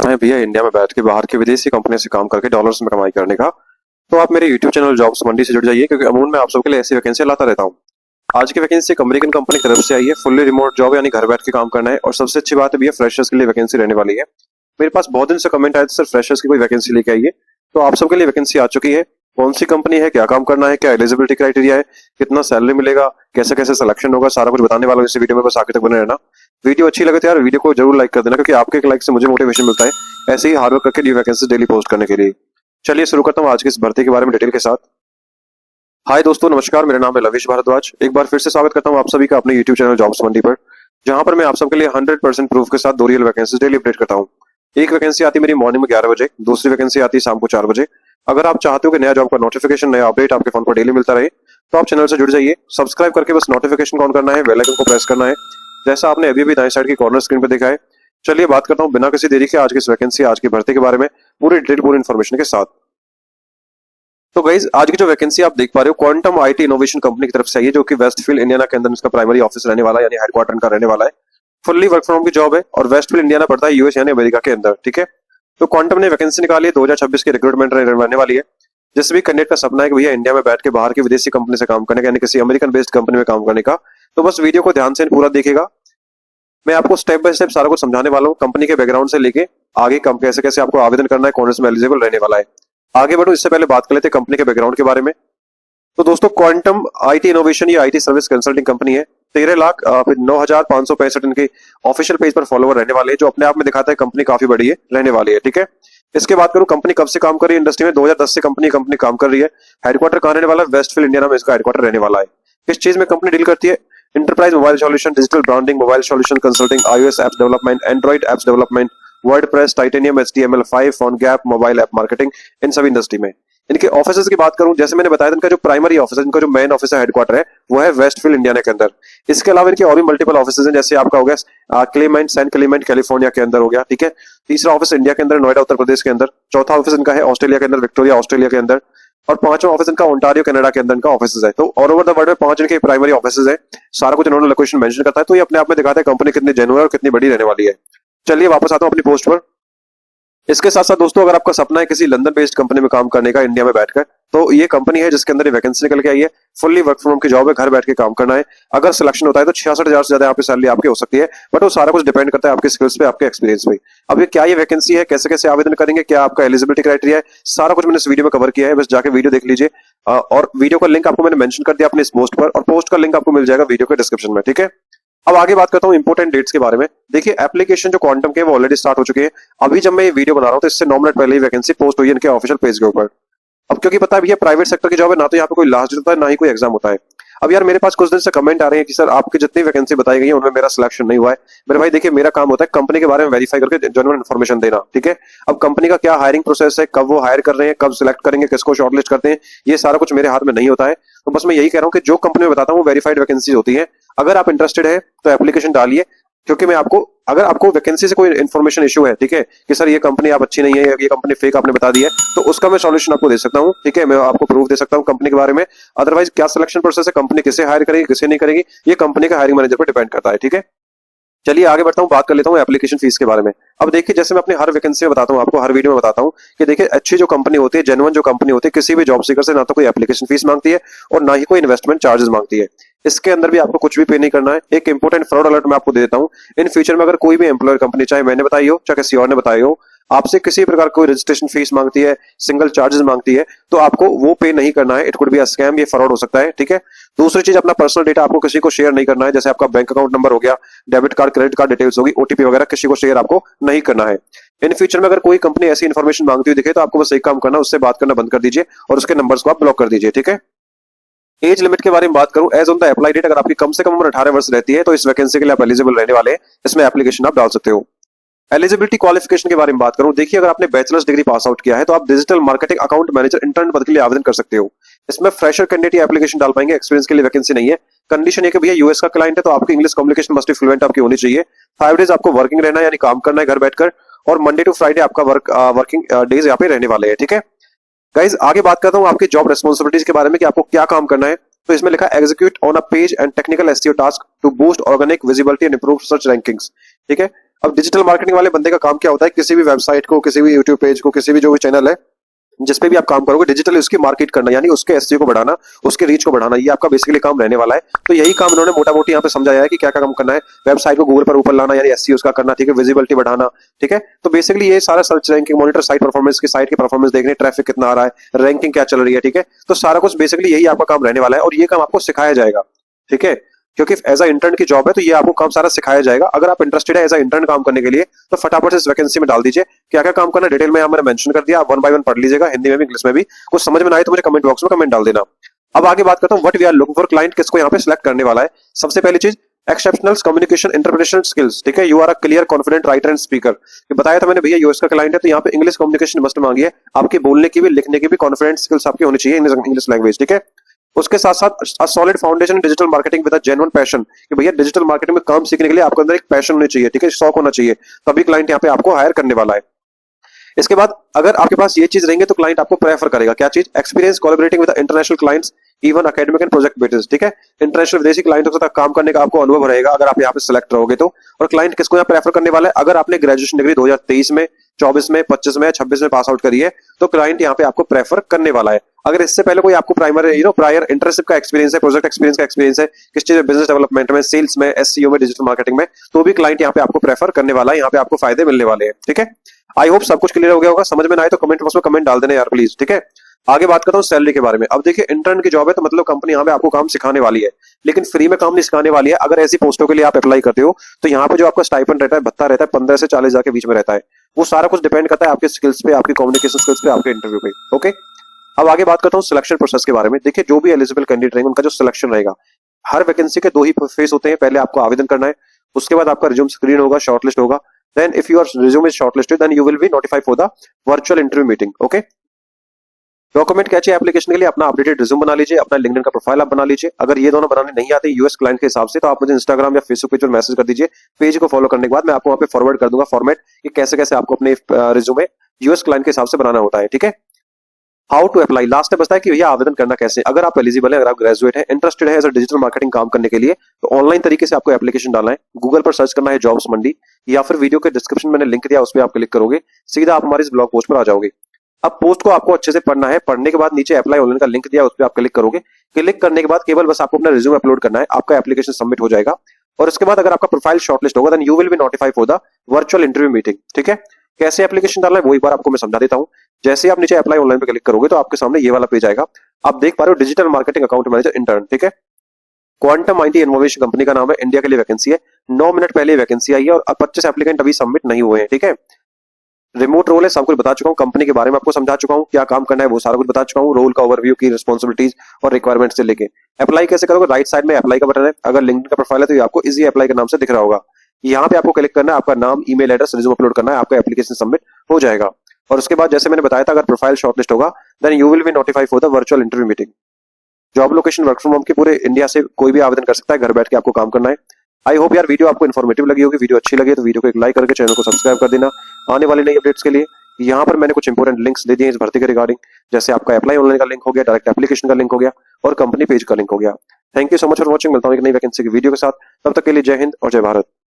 है भैया इंडिया में बैठ के बाहर की विदेशी कंपनी से काम करके डॉलर्स में कमाई करने का, तो आप मेरे यूट्यूब चैनल जॉब्स मंडी से जुड़ जाइए, क्योंकि अमूमन मैं आप सबके लिए ऐसी वैकेंसी लाता रहता हूँ। आज की वैकेंसी एक अमेरिकन कंपनी की तरफ से आई है। फुल्ली रिमोट जॉब, यानी घर बैठ के काम करना है। और सबसे अच्छी बात है भैया, फ्रेशर्स के लिए वैकेंसी रहने वाली है। मेरे पास बहुत दिन से कमेंट आए थे, सर फ्रेशर्स की कोई वैकेंसी लेके आइए। तो आप सबके लिए वैकेंसी आ चुकी है। कौन सी कंपनी है, क्या काम करना है, क्या एलिजिबिलिटी क्राइटेरिया है, कितना सैलरी मिलेगा, कैसे कैसे सिलेक्शन होगा, सारा कुछ बताने वाला हूं इस वीडियो में। बस आगे तक बने रहना। वीडियो अच्छी लगे तो यार वीडियो को जरूर लाइक कर देना, क्योंकि आपके एक लाइक से मुझे मोटिवेशन मिलता है ऐसे ही हार्ड वर्क करके न्यू वैकेंसी डेली पोस्ट करने के लिए। चलिए शुरू करता हूँ आज की इस भर्ती के बारे में डिटेल के साथ। हाय दोस्तों, नमस्कार। मेरा नाम है लवेश भारद्वाज। एक बार फिर से स्वागत करता हूँ आप सभी का अपने यूट्यूब चैनल जॉब्स मंडी पर, जहां पर मैं आप सबके लिए 100% प्रूफ के साथ 2 रियल वैकेंसी डेली अपडेट करता हूँ। एक वैकेंसी आती है मेरी मॉर्निंग में 11 बजे, दूसरी वैकेंसी आती है शाम को 4 बजे। अगर आप चाहते हो कि नया जॉब का नोटिफिकेशन, नया अपडेट आपके फोन पर डेली मिलता रहे, तो आप चैनल से जुड़ जाइए। सब्सक्राइब करके बस नोटिफिकेशन ऑन करना है, बेल आइकन को प्रेस करना है, जैसा आपने अभी दाएं साइड की कॉर्नर स्क्रीन पर देखा है। चलिए बात करता हूँ बिना किसी देरी के आज की इस वैकेंसी, आज की भर्ती के बारे में पूरी डिटेल, पूरी इन्फॉर्मेशन के साथ। तो गाइज आज की जो वैकेंसी आप देख पा रहे हो, क्वांटम आईटी इनोवेशन कंपनी की तरफ से आई है, जो कि वेस्टफील्ड इंडियाना के अंदर इसका प्राइमरी ऑफिस रहने वाला है, यानी हेडक्वार्टर का रहने वाला है। फुल्ली वर्क फ्रॉम की जॉब है और वेस्टफील्ड इंडियाना पड़ता है यूएस यानी अमेरिका के अंदर। ठीक है, तो क्वांटम ने वैकेंसी निकाली है। 2026 की रिक्रूटमेंट रहने वाली है। जिस भी कैंडिडेट का सपना है कि भैया इंडिया में बैठ के बाहर की विदेशी कंपनी से काम करने का, यानी किसी अमेरिकन बेस्ड कंपनी में काम करने का, तो बस वीडियो को ध्यान से पूरा देखिएगा। मैं आपको स्टेप बाय स्टेप सारा कुछ समझाने वाला हूँ, कंपनी के बैकग्राउंड से लेके आगे कैसे कैसे आपको आवेदन करना है, कौन इसमें एलिजिबल रहने वाला है। आगे बढ़ो, इससे पहले बात कर लेते हैं कंपनी के बैकग्राउंड के बारे में। तो दोस्तों, क्वांटम आईटी इनोवेशन या आईटी सर्विस कंसल्टिंग कंपनी है। 13,09,565 इनके ऑफिशियल पेज पर फॉलोवर रहने वाले हैं, जो अपने आप में दिखाता है कंपनी काफी बड़ी है रहने वाली है। ठीक है, इसके बात करूं कंपनी कब से काम कर रही है इंडस्ट्री में, 2010 से कंपनी काम कर रही है। हेडक्वार्टर कहां रहने वाला है, वेस्टफील्ड इंडियाना में इसका हेडक्वार्टर रहने वाला है। किस चीज में कंपनी डील करती है, enterprise mobile solution, digital branding, mobile solution consulting, iOS apps development, Android apps development, WordPress, titanium, HTML5, PhoneGap, mobile app marketing, इन सभी इंडस्ट्री में। इनके ऑफिसेज की बात करूं, जैसे मैंने बताया, इनका जो प्राइमरी ऑफिस है, इनका जो मेन ऑफिस है, हेडक्वार्टर है, वो है वेस्टफील्ड इंडियाना के अंदर। इसके अलावा इनके और भी मल्टीपल ऑफिसेज हैं, जैसे आपका हो गया क्लेमेंट, सैन क्लेमेंट कैलिफोर्निया के अंदर हो गया। ठीक है, तीसरा ऑफिस इंडिया के अंदर, नोएडा उत्तर प्रदेश के अंदर। चौथा ऑफिस इनका है ऑस्ट्रेलिया के अंदर, विक्टोरिया ऑस्ट्रेलिया के अंदर। और पांचवा ऑफिस इनका ओंटारियो कनाडा के अंदर इनका ऑफिस है। तो ऑल ओवर द वर्ल्ड में 5 इनके प्राइमरी ऑफिस है। सारा कुछ इन्होंने लोकेशन मेंशन करता है, तो ये अपने आप में दिखाता है कंपनी कितनी जेन्युइन और कितनी बड़ी रहने वाली है। चलिए वापस आता हूं अपनी पोस्ट पर। इसके साथ साथ दोस्तों, अगर आपका सपना है किसी लंदन बेस्ड कंपनी में काम करने का इंडिया में बैठकर, तो ये कंपनी है जिसके अंदर ये वैकेंसी निकल के आई है। फुल्ली वर्क फ्रॉम की जॉब है, घर बैठ के काम करना है। अगर सिलेक्शन होता है तो 66,000 से ज्यादा यहाँ पे सैलरी आपकी हो सकती है, बट वो सारा कुछ डिपेंड करता है आपके स्किल्स पे, आपके एक्सपीरियंस पे। अब ये क्या ये वैकेंसी है, कैसे कैसे आवेदन करेंगे, क्या आपका एलिजिबिलिटी क्राइटेरिया है, सारा कुछ मैंने इस वीडियो में कवर किया है। बस जाके वीडियो देख लीजिए, और वीडियो का लिंक आपको मैंने मेंशन कर दिया अपने इस पोस्ट पर, और पोस्ट का लिंक आपको मिल जाएगा वीडियो के डिस्क्रिप्शन में। ठीक है, अब आगे बात करता हूं इंपोर्टेंट डेट्स के बारे में। देखिए, एप्लीकेशन जो क्वांटम के वो ऑलरेडी स्टार्ट हो चुके हैं। अभी जब मैं ये वीडियो बना रहा हूं, तो इससे 9 मिनट पहले ही वैकेंसी पोस्ट हुई है इनके ऑफिशियल पेज के ऊपर। अब क्योंकि पता है भैया प्राइवेट सेक्टर की जॉब है, ना तो यहाँ पे कोई लास्ट डेट होता है, ना ही कोई एग्जाम होता है। अब यार मेरे पास कुछ दिन से कमेंट आ रहे हैं कि सर आपकी जितनी वैकेंसी बताई गई है उनमें मेरा सिलेक्शन नहीं हुआ है। मेरे भाई देखिए, मेरा काम होता है कंपनी के बारे में वेरीफाई करके जेन्युइन इन्फॉर्मेशन देना। ठीक है, अब कंपनी का क्या हायरिंग प्रोसेस है, कब वो हायर कर रहे हैं, कब सिलेक्ट करेंगे, किसको शॉर्टलिस्ट करते हैं, ये सारा कुछ मेरे हाथ में नहीं होता है। तो बस मैं यही कह रहा हूँ कि जो कंपनी में बताता हूँ वेरीफाइड वैकेंसी होती है। अगर आप इंटरेस्टेड है तो एप्लीकेशन डालिए, क्योंकि मैं आपको, अगर आपको वैकेंसी से कोई इन्फॉर्मेशन इशू है, ठीक है, कि सर ये कंपनी आप अच्छी नहीं है, ये कंपनी फेक आपने बता दी है, तो उसका मैं सॉल्यूशन आपको दे सकता हूं। ठीक है, मैं आपको प्रूफ दे सकता हूं कंपनी के बारे में। अदरवाइज क्या सिलेक्शन प्रोसेस है, कंपनी किसे हायर करेगी, किसे नहीं करेगी, ये कंपनी का हायरिंग मैनेजर पर डिपेंड करता है। ठीक है, चलिए आगे बढ़ता हूं, बात कर लेता हूं एप्लीकेशन फीस के बारे में। अब देखिए, जैसे मैं अपनी हर वैकेंसी में बताता हूं, आपको हर वीडियो में बताता हूं कि देखिए, अच्छी जो कंपनी होती है, जेन्युइन जो कंपनी होती है, किसी भी जॉब सीकर से ना तो कोई एप्लीकेशन फीस मांगती है और ना ही कोई इन्वेस्टमेंट चार्जेस मांगती है। इसके अंदर भी आपको कुछ भी पे नहीं करना है। एक इंपॉर्टेंट फ्रॉड अलर्ट मैं आपको दे देता हूं। इन फ्यूचर में अगर कोई भी एम्प्लॉयर कंपनी, चाहे मैंने बताई हो चाहे किसी और ने बताई हो, आपसे किसी प्रकार कोई रजिस्ट्रेशन फीस मांगती है, सिंगल चार्जेस मांगती है, तो आपको वो पे नहीं करना है। It could be a scam, ये फ्रॉड हो सकता है। ठीक है, दूसरी चीज, अपना पर्सनल डेटा आपको किसी को शेयर नहीं करना है। जैसे आपका बैंक अकाउंट नंबर हो गया, debit card, credit card details होगी, ओटीपी वगैरह, किसी को शेयर आपको नहीं करना है। इन फ्यूचर में अगर कोई कंपनी ऐसी इन्फॉर्मेशन मांगती हुई दिखे, तो आपको बस एक काम करना, उससे बात करना बंद कर दीजिए और उसके नंबर्स को आप ब्लॉक कर दीजिए। ठीक है, एज लिमिट के बारे में बात करूं, as on the apply date, अगर आपकी कम से कम उम्र 18 वर्ष रहती है, तो इस वैकेंसी के लिए आप एलिजिबल रहने वाले हैं। इसमें एप्लीकेशन आप डाल सकते हो। एलिजिबिलिटी क्वालिफिकेशन के बारे में बात करूं, देखिए, अगर आपने बैचलर्स डिग्री पास आउट किया है, तो आप digital marketing account manager intern पद के लिए आवेदन कर सकते हो। इसमें फ्रेशर कैंडिडेट एप्लीकेशन डाल पाएंगे, एक्सपीरियंस के लिए वैकेंसी नहीं है। कंडीशन है कि भैया यूएस का क्लाइंट है, तो आपकी English communication must be fluent आपकी होनी चाहिए। 5 डेज आपको वर्किंग रहना है, यानी काम करना है घर बैठकर, और मंडे टू फ्राइडे आपका वर्किंग डेज यहाँ पे रहने वाले हैं। ठीक है गाइज, आगे बात करता हूँ आपकी जॉब रेस्पॉन्सिबिलिटीज के बारे में कि आपको क्या काम करना है। तो इसमें लिखा execute on a page and technical SEO task to boost organic visibility and improve search rankings. ठीक है, अब डिजिटल मार्केटिंग वाले बंदे का काम क्या होता है, किसी भी वेबसाइट को, किसी भी यूट्यूब पेज को, किसी भी जो भी चैनल है जिस पे भी आप काम करोगे, डिजिटली उसकी मार्केट करना, यानी उसके एसईओ को बढ़ाना, उसके रीच को बढ़ाना, ये आपका बेसिकली काम रहने वाला है। तो यही काम इन्होंने मोटा मोटी यहाँ पे समझाया है कि क्या क्या काम करना है। वेबसाइट को गूगल पर ऊपर लाना, यानी एसईओ उसका करना, ठीक है, विजिबिलिटी बढ़ाना, ठीक है। तो बेसिकली ये सारा search ranking, monitor site performance की, साइट की परफॉर्मेंस देखने, ट्रैफिक कितना आ रहा है, रैंकिंग क्या चल रही है, ठीक है। तो सारा कुछ बेसिकली यही आपका काम रहने वाला है और ये काम आपको सिखाया जाएगा, ठीक है। क्योंकि एज अ इंटर्न की जॉब है तो ये आपको काम सारा सिखाया जाएगा। अगर आप इंटरेस्टेड है एज अ इंटर्न काम करने के लिए तो फटाफट से इस वैकेंसी में डाल दीजिए। क्या क्या काम करना है डिटेल में यहाँ मैंने मेंशन कर दिया, आप 1 बाय 1 पढ़ लीजिएगा, हिंदी में भी इंग्लिश में भी। कुछ समझ में ना आए तो मुझे कमेंट बॉक्स में कमेंट डाल देना। अब आगे बात करता हूँ what we are looking for, client किसको यहाँ पे सिलेक्ट करने वाला है। सबसे पहली चीज एक्सेप्शनल कम्युनिकेशन इंटरप्रिटेशन स्किल्स, ठीक है। You are a clear confident writer and speaker. बताया था मैंने भैया यूएस का क्लाइंट है तो यहाँ पे इंग्लिश कम्युनिकेशन मस्ट मांगी है। आपकी बोलने की भी, लिखने की भी कॉन्फिडेंट स्किल्स आपकी होनी चाहिए इंग्लिश लैंग्वेज, ठीक है। उसके साथ साथ solid foundation digital marketing with a genuine passion, कि भैया डिजिटल मार्केटिंग में काम सीखने के लिए आपके अंदर एक पैशन होनी चाहिए, ठीक है, शौक होना चाहिए, तभी क्लाइंट यहाँ पे आपको हायर करने वाला है। इसके बाद अगर आपके पास ये चीज रहेंगे तो क्लाइंट आपको प्रेफर करेगा। क्या चीज, experience collaborating with international clients, even academic and project basis, ठीक है। इंटरनेशनल विदेशी क्लाइंटों के साथ काम करने का आपको अनुभव रहेगा अगर आप यहाँ पे सिलेक्ट रहोगे तो। और क्लाइंट किसको यहाँ प्रेफर करने वाला है, अगर आपने ग्रेजुएशन डिग्री 2023 में, 24 में, 25 में, 26 में पास आउट करी है तो क्लाइंट यहाँ पे आपको प्रेफर करने वाला है। अगर इससे पहले कोई आपको प्राइमरी प्रायर इंटर्नशिप का एक्सपीरियंस है, प्रोजेक्ट एक्सपीरियंस का एक्सपीरियंस है, किस चीज में, बिजनेस डेवलपमेंट में, सेल्स में, एसईओ में, डिजिटल मार्केटिंग में, तो भी क्लाइंट यहाँ पे आपको प्रेफर करने वाला है। यहाँ पे आपको फायदे मिलने वाले हैं, ठीक है। आई होप सब कुछ क्लियर हो गया होगा। समझ में ना आए तो कमेंट बॉक्स में कमेंट डाल देना यार प्लीज, ठीक है। आगे बात करता हूँ सैलरी के बारे में। अब देखिए इंटर्न की जॉब है तो मतलब कंपनी यहाँ पे आपको काम सिखाने वाली है, लेकिन फ्री में काम नहीं सिखाने वाली है। अगर ऐसी पोस्टों के लिए आप अप्लाई करते हो तो यहाँ पे जो आपका स्टाइपेंड रहता है, भत्ता रहता है, 15 से 40 हजार के बीच में रहता है। वो सारा कुछ डिपेंड करता है आपके स्किल्स पे, आपकी कम्युनिकेशन स्किल्स पे, आपके इंटरव्यू पे, ओके। अब आगे बात करता हूँ सिलेक्शन प्रोसेस के बारे में। देखिए जो भी एलिजिबल कैंडिडेट रहेंगे उनका जो सिलेक्शन रहेगा, हर वैकेंसी के 2 ही फेस होते हैं। पहले आपको आवेदन करना है, उसके बाद आपका रिज्यूम स्क्रीन होगा, शॉर्टलिस्ट होगा। Then if your resume is shortlisted, then you will be notified for the virtual interview meeting. Okay? Document क्या चाहिए एप्लीकेशन के लिए, अपना अपडेटेड रिज्यूम बना लीजिए, अपना लिंक्डइन का प्रोफाइल आप बना लीजिए। अगर ये दोनों बनाने नहीं आते यूएस क्लाइंट के हिसाब से तो आप मुझे इंस्टाग्राम या फेसबुक पेज पर मैसेज कर दीजिए। पेज को फॉलो करने के बाद मैं आपको वहां पे फॉरवर्ड कर दूंगा फॉर्मेट कि कैसे कैसे आपको अपने रिज्यूमे यूएस क्लाइंट के हिसाब से बनाना होता है, ठीक है। हाउ टू अप्लाई, लास्ट में बताया कि भैया आवेदन करना कैसे। अगर आप एलिजिबल है, अगर आप ग्रेजुएट है, इंटरेस्टेड है एज अ डिजिटल मार्केटिंग काम करने के लिए, तो ऑनलाइन तरीके से आपको एप्लीकेशन डालना है। गूगल पर सर्च करना है जॉब्स मंडी, या फिर वीडियो के डिस्क्रिप्शन में मैंने लिंक दिया उस पर आप क्लिक करोगे, सीधा आप हमारे इस ब्लॉग पोस्ट पर आ जाओगे। अब पोस्ट को आपको अच्छे से पढ़ना है, पढ़ने के बाद नीचे अप्लाई ऑनलाइन का लिंक दिया उस पर आप क्लिक करोगे। क्लिक करने के बाद केवल बस आपको अपना रिज्यूम अपलोड करना है, आपका एप्लीकेशन सबमिट हो जाएगा। और उसके बाद अगर आपका प्रोफाइल शॉर्टलिस्ट होगा then you will be notified for the virtual interview meeting, ठीक है। कैसे एप्लीकेशन डालना है वो एक बार आपको मैं समझा देता हूँ। जैसे ही आप नीचे अप्लाई ऑनलाइन पे क्लिक करोगे तो आपके सामने ये वाला पेज आएगा। आप देख पा रहे हो digital marketing account manager intern, ठीक है। क्वांटम आईटी इनोवेशन कंपनी का नाम है, इंडिया के लिए वैकेंसी है। 9 मिनट पहले वैकेंसी आई है और 25 एप्लीकेंट अभी सबमिट नहीं हुए हैं, ठीक है। रिमोट रोल है, सब कुछ बता चुका हूँ। कंपनी के बारे में आपको समझा चुका हूँ, क्या काम करना है वो सारा कुछ बता चुका हूँ। रोल का ओवरव्यू की रिस्पॉन्सिबिलिटीज और रिक्वायरमेंट से लेके अप्लाई कैसे करोगे, राइट साइड में अप्लाई का बटन है। अगर लिंक्डइन का प्रोफाइल है तो ये आपको इजी अप्लाई के नाम से दिख रहा होगा। यहाँ पे आपको क्लिक करना है, आपका नाम, ईमेल एड्रेस, रिज्यूम अपलोड करना है, आपका एप्लीकेशन सबमिट हो जाएगा। और उसके बाद जैसे मैंने बताया था अगर प्रोफाइल शॉर्टलिस्ट होगा then you will be notified for the virtual interview meeting. Job location work from home की, पूरे इंडिया से कोई भी आवेदन कर सकता है, घर बैठ के आपको काम करना है। आई होप यार वीडियो आपको इन्फॉर्मेटिव लगी होगी। वीडियो अच्छी लगी तो वीडियो को एक लाइक करके चैनल को सब्सक्राइब कर देना। आने वाली नई अपडेट्स के लिए यहाँ पर मैंने कुछ इंपोर्टेंट लिंक्स दे दिए इस भर्ती के रिगार्डिंग, जैसे आपका अप्लाई ऑनलाइन का लिंक हो गया, डायरेक्ट एप्लीकेशन का लिंक हो गया और कंपनी पेज का लिंक हो गया। Thank you so much for watching. मिलता हूँ एक नई वैकेंसी की वीडियो के साथ, तब तक के लिए जय हिंद और जय भारत।